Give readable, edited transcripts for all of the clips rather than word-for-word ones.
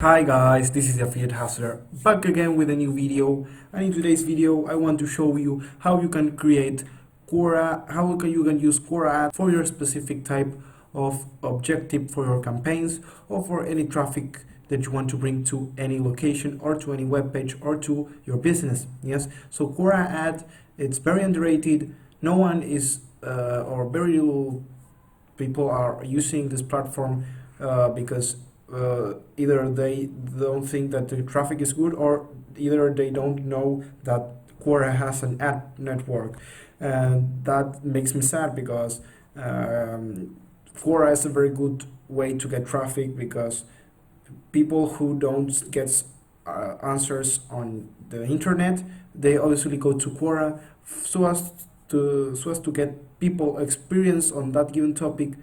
Hi guys, this is the Affiliate Hustler back again with a new video, and in today's video I want to show you how you can create Quora, you can use Quora ads for your specific type of objective for your campaigns or for any traffic that you want to bring to any location or to any web page or to your business. Yes, so Quora ad, it's very underrated. No one is or very little people are using this platform because either they don't think that the traffic is good, or either they don't know that Quora has an ad network, and that makes me sad because Quora is a very good way to get traffic, because people who don't get answers on the internet, they obviously go to Quora so as to get people experience on that given topic,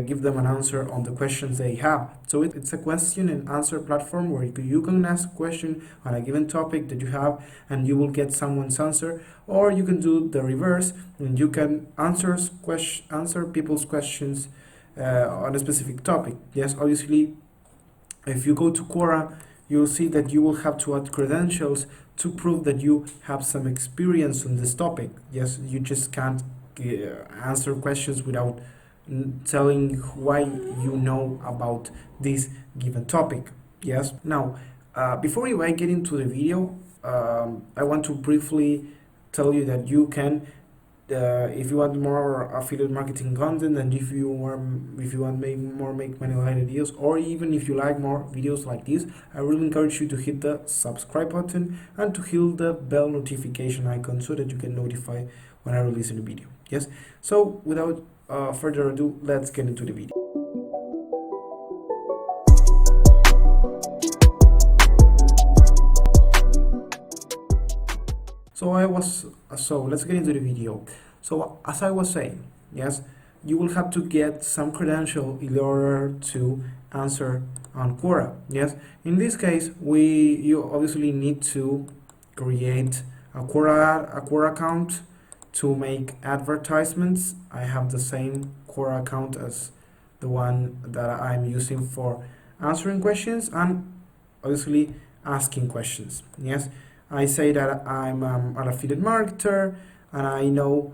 give them an answer on the questions they have. So it's a question and answer platform where you can ask a question on a given topic that you have, and you will get someone's answer, or you can do the reverse and you can answer people's questions on a specific topic. Yes, obviously, if you go to Quora, you'll see that you will have to add credentials to prove that you have some experience on this topic. Yes, you just can't answer questions without telling why you know about this given topic. Yes. Now, before I get into the video, I want to briefly tell you that you can, if you want more affiliate marketing content, and if you want make money videos, or even if you like more videos like this, I really encourage you to hit the subscribe button and to hit the bell notification icon so that you get notified when I release a new video. Yes. So without further ado, let's get into the video. So let's get into the video. So as I was saying, yes, you will have to get some credential in order to answer on Quora. Yes, in this case, you obviously need to create a Quora account to make advertisements. I have the same Quora account as the one that I'm using for answering questions and obviously asking questions. Yes, I say that I'm an affiliate marketer, and I know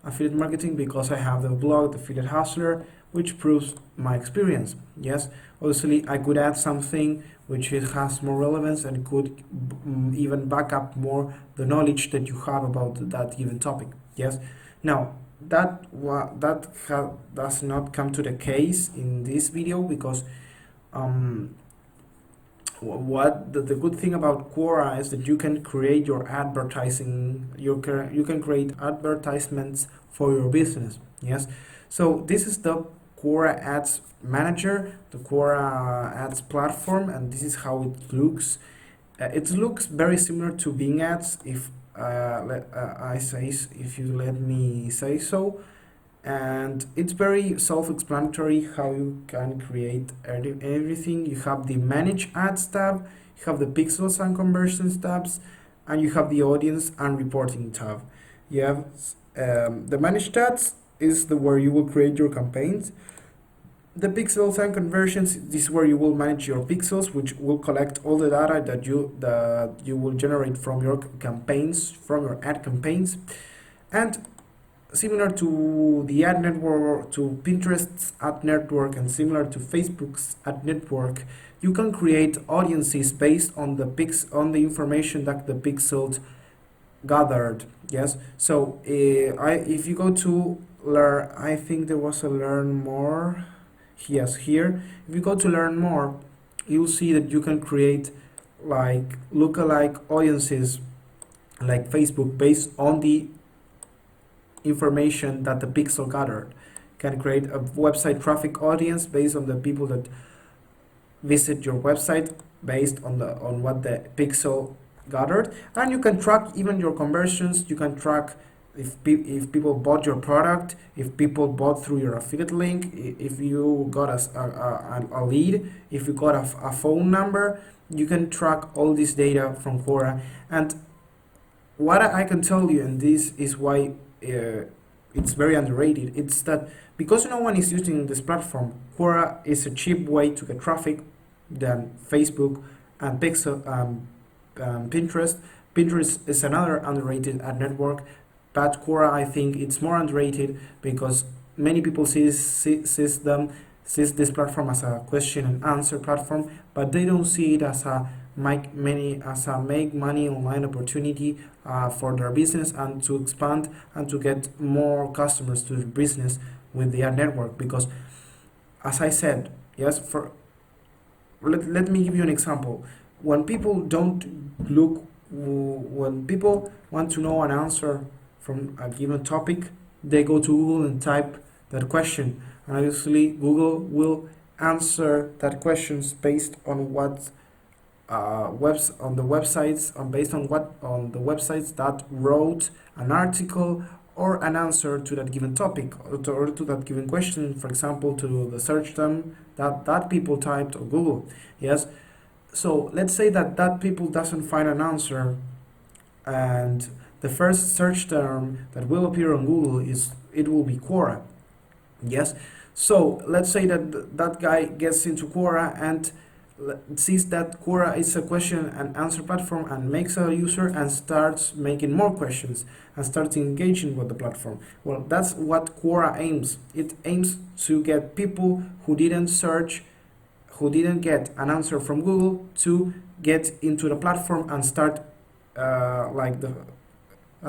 affiliate marketing because I have the blog, the Affiliate Hustler, which proves my experience. Yes, obviously I could add something which has more relevance and could even back up more the knowledge that you have about that given topic. Yes. Now that does not come to the case in this video, because the good thing about Quora is that you can create your advertising, you can create advertisements for your business. Yes, so this is the Quora Ads Manager, the Quora Ads platform, and this is how it looks. It looks very similar to Bing Ads, if you let me say so. And it's very self-explanatory how you can create everything. You have the Manage Ads tab, you have the Pixels and Conversions tabs, and you have the Audience and Reporting tab. You have the Manage Ads is where you will create your campaigns. The Pixels and Conversions, this is where you will manage your pixels, which will collect all the data that you will generate from your campaigns, from your ad campaigns. And similar to the ad network, to Pinterest's ad network, and similar to Facebook's ad network, you can create audiences based on the information that the pixels gathered. Yes. So if you go to learn, I think there was a learn more. Yes, here. If you go to learn more, you'll see that you can create like lookalike audiences like Facebook based on the information that the pixel gathered. You can create a website traffic audience based on the people that visit your website based on what the pixel gathered, and you can track even your conversions. You can track if people bought your product, if people bought through your affiliate link, if you got a lead, if you got a phone number. You can track all this data from Quora. And what I can tell you, and this is why it's very underrated. It's that because no one is using this platform, Quora is a cheap way to get traffic than Facebook and Pinterest. Pinterest is another underrated ad network, but Quora, I think it's more underrated because many people sees this platform as a question and answer platform, but they don't see it as a make money online opportunity for their business and to expand and to get more customers to the business with the ad network. Because as I said, yes, let me give you an example. When people don't look, when people want to know an answer from a given topic, they go to Google and type that question, and obviously Google will answer that questions based on what on the websites, based on what on the websites that wrote an article or an answer to that given topic or to that given question. For example, to the search term that people typed on Google. Yes. So let's say that people doesn't find an answer, and the first search term that will appear on Google will be Quora. Yes. So let's say that guy gets into Quora and sees that Quora is a question and answer platform and makes a user and starts making more questions and starts engaging with the platform. Well, that's what Quora aims. It aims to get people who didn't get an answer from Google to get into the platform and start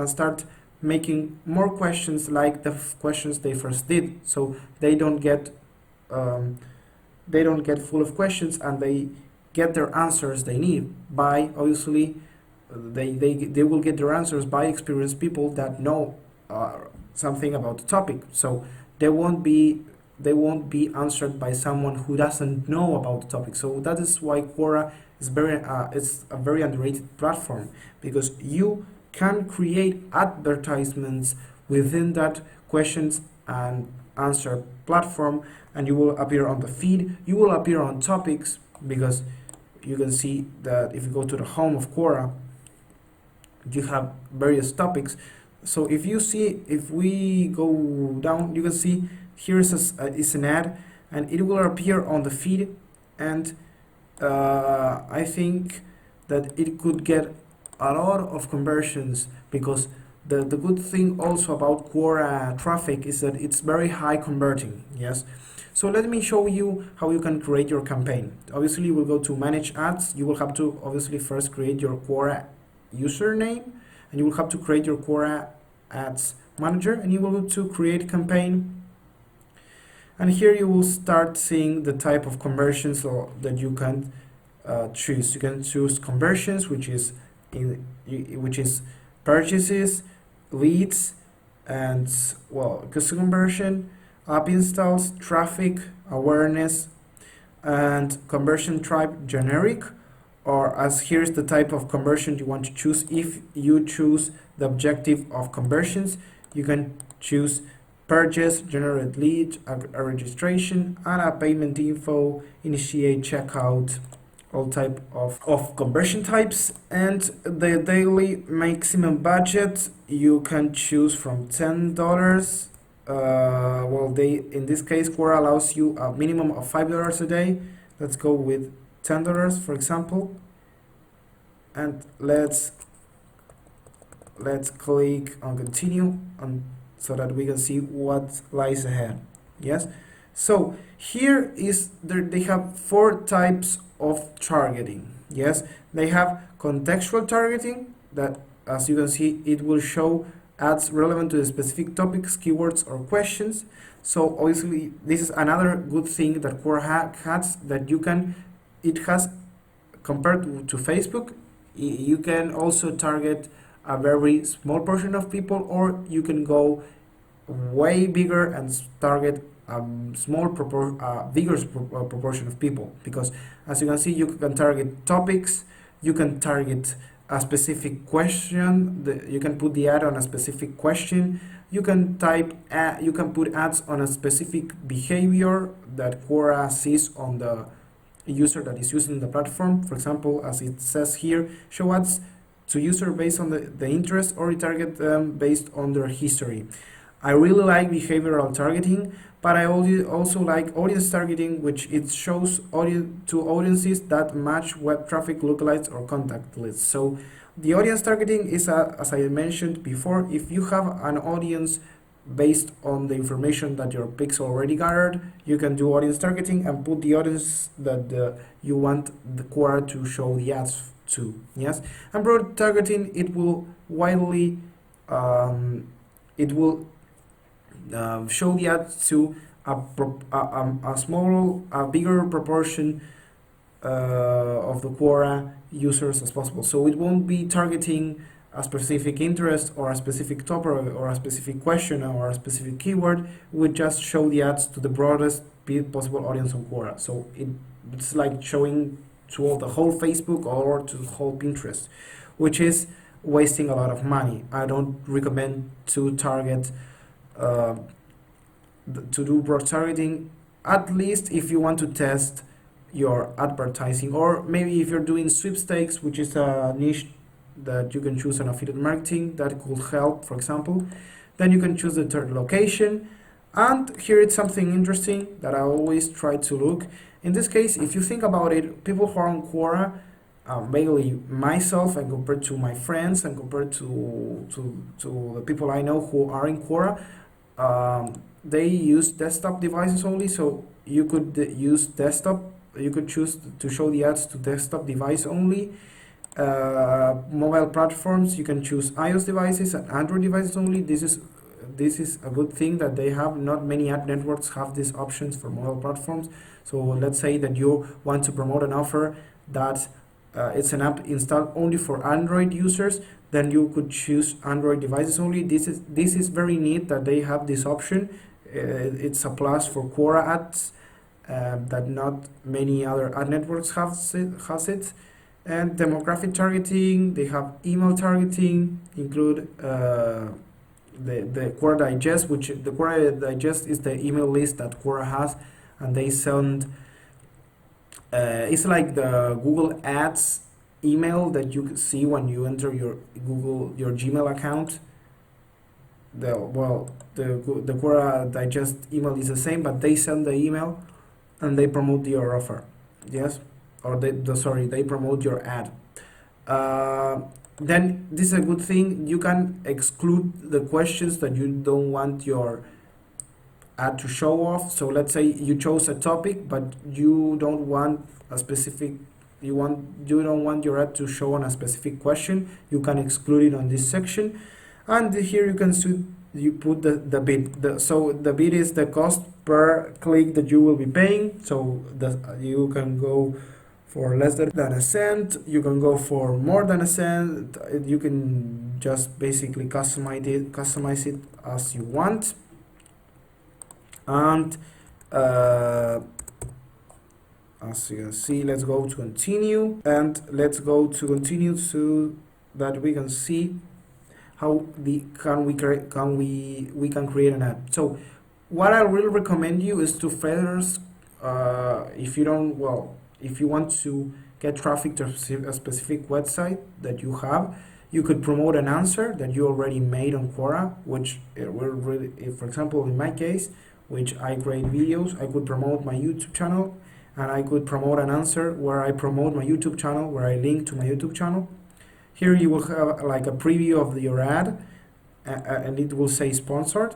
start making more questions like the questions they first did. So they don't get full of questions and they get their answers they need by obviously they will get their answers by experienced people that know something about the topic. So they won't be answered by someone who doesn't know about the topic. So that is why Quora is it's a very underrated platform, because you can create advertisements within that questions and answer platform, and you will appear on the feed, you will appear on topics, because you can see that if you go to the home of Quora, you have various topics. So if we go down, you can see here is an ad, and it will appear on the feed, and I think that it could get a lot of conversions, because the good thing also about Quora traffic is that it's very high converting. Yes. So let me show you how you can create your campaign. Obviously, we'll go to manage ads. You will have to obviously first create your Quora username, and you will have to create your Quora ads manager, and you will go to create campaign. And here you will start seeing the type of conversions that you can choose. You can choose conversions, which is purchases, leads, and custom conversion, app installs, traffic, awareness, and conversion type generic, or as here's the type of conversion you want to choose. If you choose the objective of conversions, you can choose purchase, generate lead, a registration, and a payment info, initiate checkout, all type of conversion types. And the daily maximum budget you can choose from $10. In this case, Quora allows you a minimum of $5 a day. Let's go with $10, for example, and let's click on continue so that we can see what lies ahead. Yes. So here they have 4 types of targeting. Yes, they have contextual targeting, that as you can see it will show ads relevant to the specific topics, keywords, or questions. So obviously this is another good thing that Quora has, that it has compared to Facebook. You can also target a very small portion of people, or you can go way bigger and target bigger proportion of people, because as you can see you can target topics, you can target a specific question, you can put the ad on a specific question, you can put ads on a specific behavior that Quora sees on the user that is using the platform. For example, as it says here, show ads to user based on the interest, or retarget them based on their history. I really like behavioral targeting, but I also like audience targeting, which it shows to audiences that match web traffic lookalikes or contact lists. So the audience targeting is, as I mentioned before, if you have an audience based on the information that your pixel already gathered, you can do audience targeting and put the audience that you want the Quora to show the ads to. Yes, and broad targeting, it will widely it will show the ads to a bigger proportion of the Quora users as possible. So it won't be targeting a specific interest or a specific topic or a specific question or a specific keyword. We just show the ads to the broadest possible audience on Quora. So it's like showing to the whole Facebook or to the whole Pinterest, which is wasting a lot of money. I don't recommend to target to do broad targeting, at least if you want to test your advertising, or maybe if you're doing sweepstakes, which is a niche that you can choose on affiliate marketing that could help, for example. Then you can choose the third location, and here it's something interesting that I always try to look. In this case, if you think about it, people who are on Quora, mainly myself and compared to my friends and compared to the people I know who are in Quora, they use desktop devices only. So you could use desktop, you could choose to show the ads to desktop device only. Mobile platforms, you can choose iOS devices and Android devices only. This is a good thing that they have. Not many ad networks have these options for mobile platforms. So let's say that you want to promote an offer that it's an app installed only for Android users, then you could choose Android devices only. This is very neat that they have this option. It's a plus for Quora ads that not many other ad networks has it. And demographic targeting, they have email targeting, include the Quora Digest, which the Quora Digest is the email list that Quora has, and they send it's like the Google Ads email that you see when you enter your Gmail account. The Quora Digest email is the same, but they send the email and they promote your offer. Yes, or they promote your ad. Then this is a good thing. You can exclude the questions that you don't want your ad to show off. So let's say you chose a topic, but you don't want a specific you don't want your ad to show on a specific question. You can exclude it on this section, and here you can see you put the bid. So the bid is the cost per click that you will be paying. So you can go for less than a cent, you can go for more than a cent. You can just basically customize it as you want. And as you can see, let's go to continue, and let's go to continue so that we can see how we can create an ad. So what I really recommend you is to first, if you want to get traffic to a specific website that you have, you could promote an answer that you already made on Quora, which will really, for example, in my case, which I create videos, I could promote my YouTube channel, and I could promote an answer where I promote my YouTube channel, where I link to my YouTube channel. Here you will have like a preview of your ad, and it will say sponsored.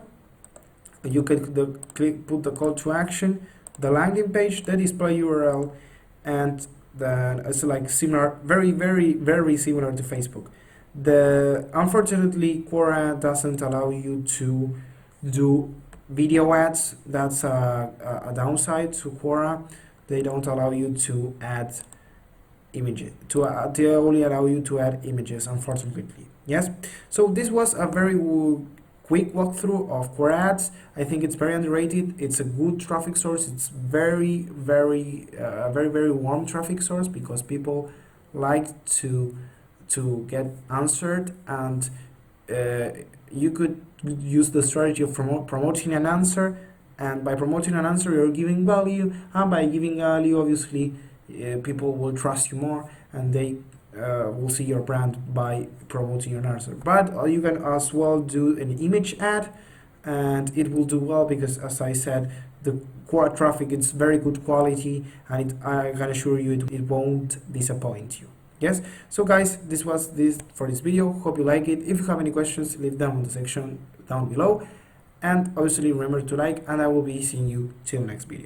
You could put the call to action, the landing page, the display URL, and then it's like similar, very, very, very similar to Facebook. Unfortunately, Quora doesn't allow you to do video ads. That's a downside to Quora. They don't allow you to add images. They only allow you to add images, unfortunately. Yes. So this was a very quick walkthrough of Quora ads. I think it's very underrated. It's a good traffic source. It's very, very, very warm traffic source because people like to get answered, and you could use the strategy of promoting an answer, and by promoting an answer you're giving value, and by giving value obviously people will trust you more, and they will see your brand by promoting your answer. But you can as well do an image ad, and it will do well because, as I said, the Quora traffic is very good quality, and I can assure you it won't disappoint you. Yes, so guys, this was this for this video. Hope you like it. If you have any questions, leave them in the section down below, and obviously remember to like, and I will be seeing you till next video.